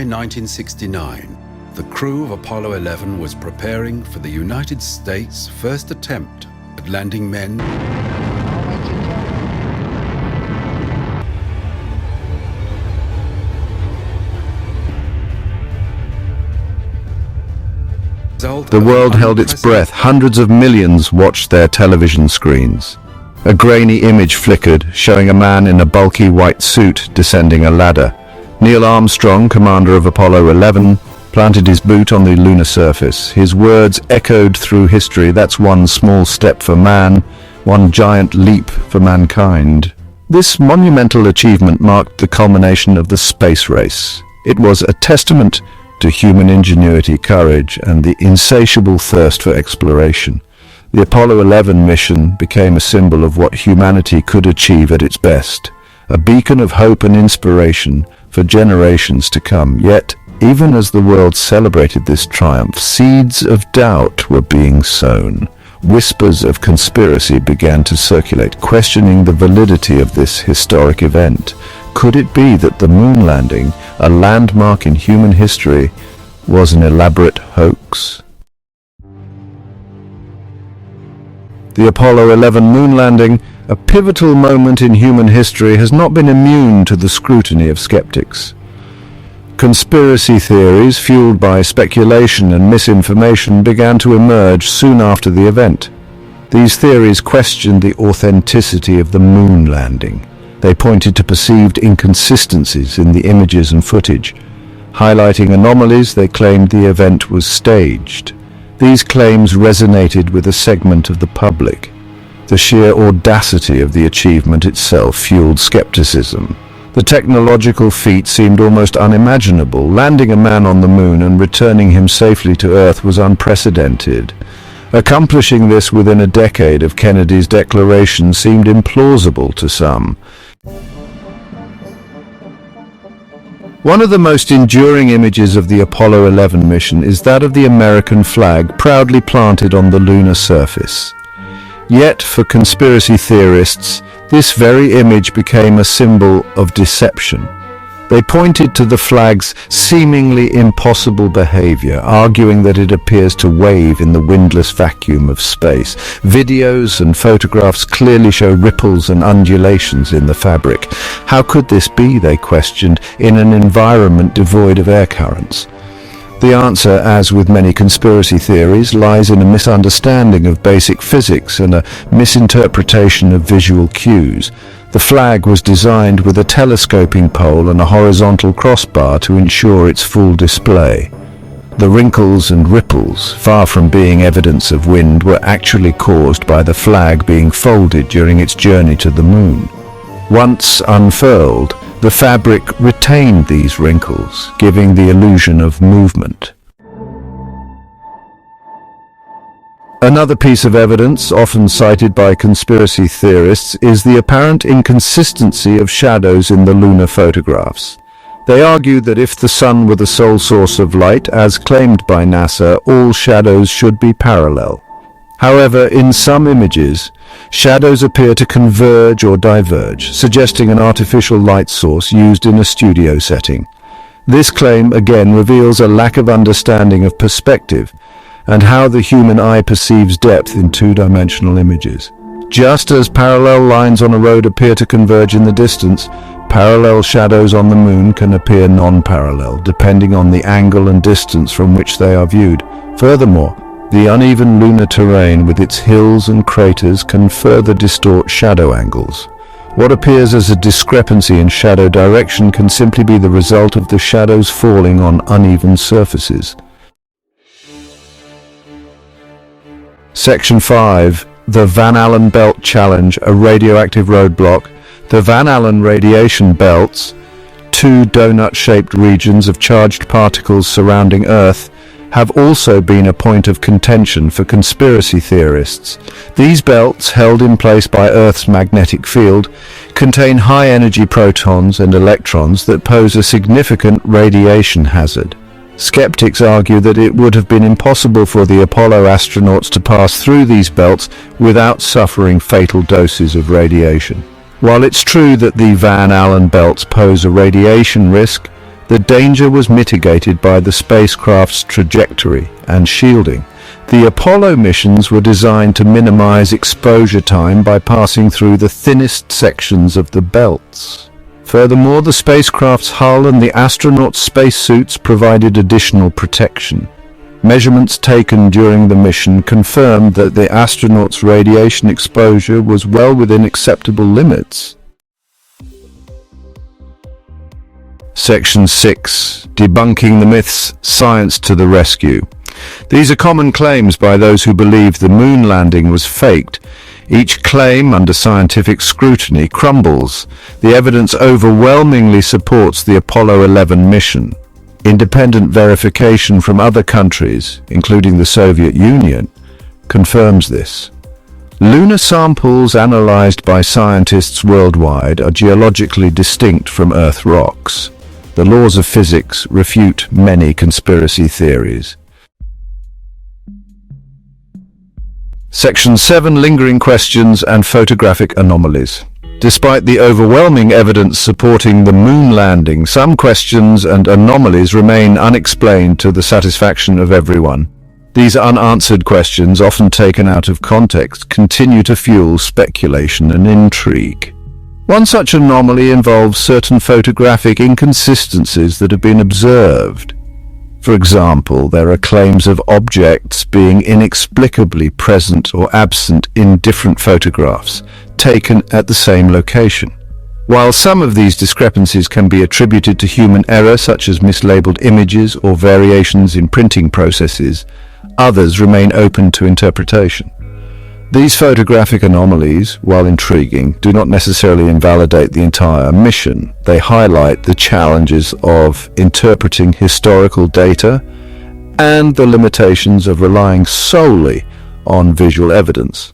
July 1969, the crew of Apollo 11 was preparing for the United States' first attempt at landing men The world held its breath. Hundreds of millions watched their television screens. A grainy image flickered, showing a man in a bulky white suit descending a ladder. Neil Armstrong, commander of Apollo 11, planted his boot on the lunar surface. His words echoed through history. "That's one small step for man, one giant leap for mankind." This monumental achievement marked the culmination of the space race. It was a testament to human ingenuity, courage, and the insatiable thirst for exploration. The Apollo 11 mission became a symbol of what humanity could achieve at its best, a beacon of hope and inspiration for generations to come. Yet, even as the world celebrated this triumph, seeds of doubt were being sown. Whispers of conspiracy began to circulate, questioning the validity of this historic event. Could it be that the moon landing, a landmark in human history, was an elaborate hoax? The Apollo 11 moon landing, a pivotal moment in human history, has not been immune to the scrutiny of skeptics. Conspiracy theories, fueled by speculation and misinformation, began to emerge soon after the event. These theories questioned the authenticity of the moon landing. They pointed to perceived inconsistencies in the images and footage. Highlighting anomalies, they claimed the event was staged. These claims resonated with a segment of the public. The sheer audacity of the achievement itself fueled skepticism. The technological feat seemed almost unimaginable. Landing a man on the moon and returning him safely to Earth was unprecedented. Accomplishing this within a decade of Kennedy's declaration seemed implausible to some. One of the most enduring images of the Apollo 11 mission is that of the American flag proudly planted on the lunar surface. Yet, for conspiracy theorists, this very image became a symbol of deception. They pointed to the flag's seemingly impossible behavior, arguing that it appears to wave in the windless vacuum of space. Videos and photographs clearly show ripples and undulations in the fabric. How could this be, they questioned, in an environment devoid of air currents? The answer, as with many conspiracy theories, lies in a misunderstanding of basic physics and a misinterpretation of visual cues. The flag was designed with a telescoping pole and a horizontal crossbar to ensure its full display. The wrinkles and ripples, far from being evidence of wind, were actually caused by the flag being folded during its journey to the moon. Once unfurled, the fabric retained these wrinkles, giving the illusion of movement. Another piece of evidence, often cited by conspiracy theorists, is the apparent inconsistency of shadows in the lunar photographs. They argue that if the sun were the sole source of light, as claimed by NASA, all shadows should be parallel. However, in some images, shadows appear to converge or diverge, suggesting an artificial light source used in a studio setting. This claim again reveals a lack of understanding of perspective and how the human eye perceives depth in two-dimensional images. Just as parallel lines on a road appear to converge in the distance, parallel shadows on the moon can appear non-parallel, depending on the angle and distance from which they are viewed. Furthermore, the uneven lunar terrain with its hills and craters can further distort shadow angles. What appears as a discrepancy in shadow direction can simply be the result of the shadows falling on uneven surfaces. Section 5. The Van Allen Belt Challenge, a radioactive roadblock. The Van Allen radiation belts, two donut-shaped regions of charged particles surrounding Earth, have also been a point of contention for conspiracy theorists. These belts, held in place by Earth's magnetic field, contain high-energy protons and electrons that pose a significant radiation hazard. Skeptics argue that it would have been impossible for the Apollo astronauts to pass through these belts without suffering fatal doses of radiation. While it's true that the Van Allen belts pose a radiation risk, the danger was mitigated by the spacecraft's trajectory and shielding. The Apollo missions were designed to minimize exposure time by passing through the thinnest sections of the belts. Furthermore, the spacecraft's hull and the astronauts' spacesuits provided additional protection. Measurements taken during the mission confirmed that the astronauts' radiation exposure was well within acceptable limits. Section 6. Debunking the myths, science to the rescue. These are common claims by those who believe the moon landing was faked. Each claim, under scientific scrutiny, crumbles. The evidence overwhelmingly supports the Apollo 11 mission. Independent verification from other countries, including the Soviet Union, confirms this. Lunar samples analyzed by scientists worldwide are geologically distinct from Earth rocks. The laws of physics refute many conspiracy theories. Section 7. Lingering questions and photographic anomalies. Despite the overwhelming evidence supporting the moon landing, some questions and anomalies remain unexplained to the satisfaction of everyone. These unanswered questions, often taken out of context, continue to fuel speculation and intrigue. One such anomaly involves certain photographic inconsistencies that have been observed. For example, there are claims of objects being inexplicably present or absent in different photographs, taken at the same location. While some of these discrepancies can be attributed to human error, such as mislabeled images or variations in printing processes, others remain open to interpretation. These photographic anomalies, while intriguing, do not necessarily invalidate the entire mission. They highlight the challenges of interpreting historical data and the limitations of relying solely on visual evidence.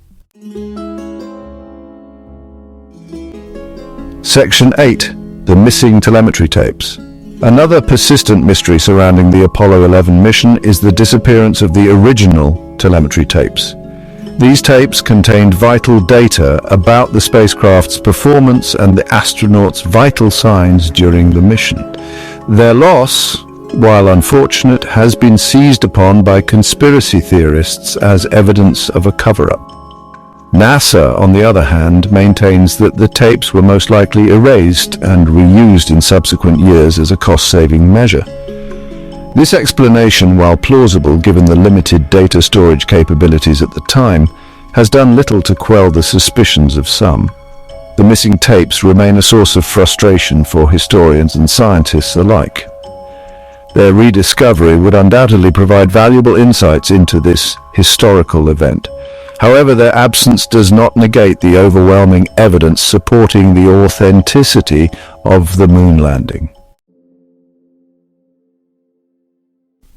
Section 8. The missing telemetry tapes. Another persistent mystery surrounding the Apollo 11 mission is the disappearance of the original telemetry tapes. These tapes contained vital data about the spacecraft's performance and the astronauts' vital signs during the mission. Their loss, while unfortunate, has been seized upon by conspiracy theorists as evidence of a cover-up. NASA, on the other hand, maintains that the tapes were most likely erased and reused in subsequent years as a cost-saving measure. This explanation, while plausible given the limited data storage capabilities at the time, has done little to quell the suspicions of some. The missing tapes remain a source of frustration for historians and scientists alike. Their rediscovery would undoubtedly provide valuable insights into this historical event. However, their absence does not negate the overwhelming evidence supporting the authenticity of the moon landing.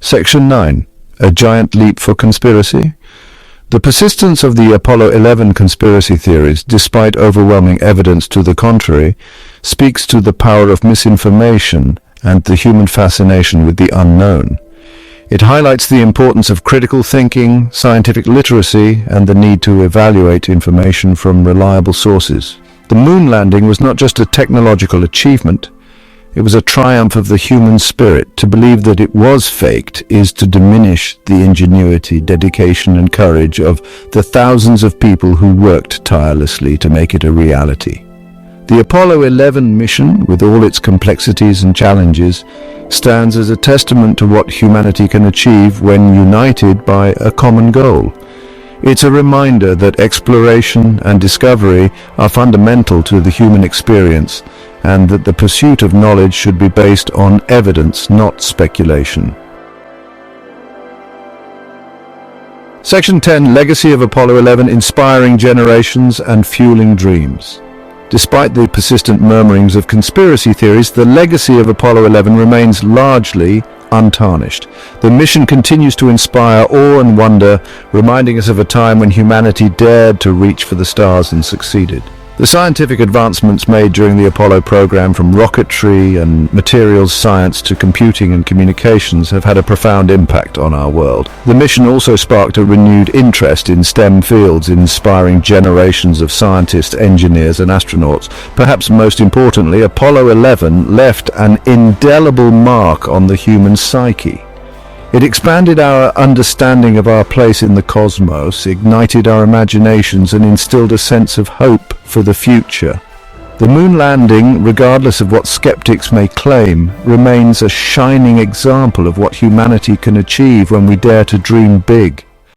Section 9. A giant leap for conspiracy. The persistence of the Apollo 11 conspiracy theories, despite overwhelming evidence to the contrary, speaks to the power of misinformation and the human fascination with the unknown. It highlights the importance of critical thinking, scientific literacy, and the need to evaluate information from reliable sources. The moon landing was not just a technological achievement, it was a triumph of the human spirit. To believe that it was faked is to diminish the ingenuity, dedication, and courage of the thousands of people who worked tirelessly to make it a reality. The Apollo 11 mission, with all its complexities and challenges, stands as a testament to what humanity can achieve when united by a common goal. It's a reminder that exploration and discovery are fundamental to the human experience, and that the pursuit of knowledge should be based on evidence, not speculation. Section 10. Legacy of Apollo 11: Inspiring generations and fueling dreams. Despite the persistent murmurings of conspiracy theories, the legacy of Apollo 11 remains largely untarnished. The mission continues to inspire awe and wonder, reminding us of a time when humanity dared to reach for the stars and succeeded. The scientific advancements made during the Apollo program, from rocketry and materials science to computing and communications, have had a profound impact on our world. The mission also sparked a renewed interest in STEM fields, inspiring generations of scientists, engineers and astronauts. Perhaps most importantly, Apollo 11 left an indelible mark on the human psyche. It expanded our understanding of our place in the cosmos, ignited our imaginations and instilled a sense of hope for the future. The moon landing, regardless of what skeptics may claim, remains a shining example of what humanity can achieve when we dare to dream big.